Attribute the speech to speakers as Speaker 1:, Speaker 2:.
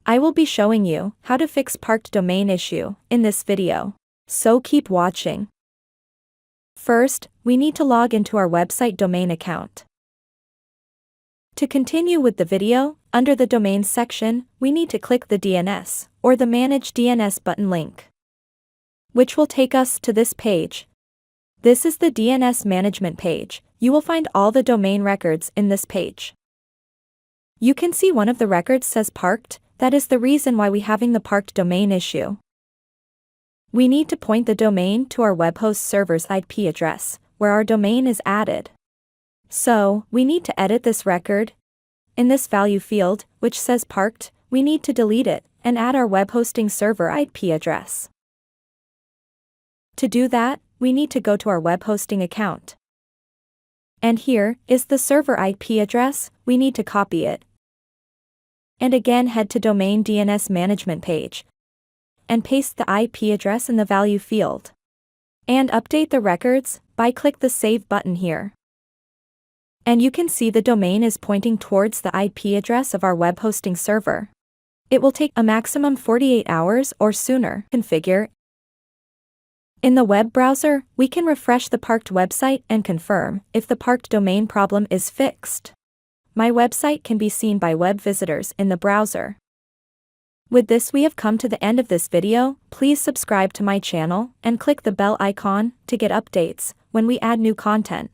Speaker 1: I will be showing you how to fix parked domain issue in this video. So keep watching. First, we need to log into our website domain account. To continue with the video, under the Domains section, we need to click the DNS, or the Manage DNS button link, which will take us to this page. This is the DNS management page. You will find all the domain records in this page. You can see one of the records says parked. That is the reason why we having the parked domain issue. We need to point the domain to our web host server's IP address, where our domain is added. So, we need to edit this record. In this value field, which says parked, we need to delete it and add our web hosting server IP address. To do that, we need to go to our web hosting account. And here is the server IP address. We need to copy it. And again head to Domain DNS Management page and paste the IP address in the value field. And update the records by click the Save button here. And you can see the domain is pointing towards the IP address of our web hosting server. It will take a maximum 48 hours or sooner to configure. In the web browser, we can refresh the parked website and confirm if the parked domain problem is fixed. My website can be seen by web visitors in the browser. With this, we have come to the end of this video. Please subscribe to my channel and click the bell icon to get updates when we add new content.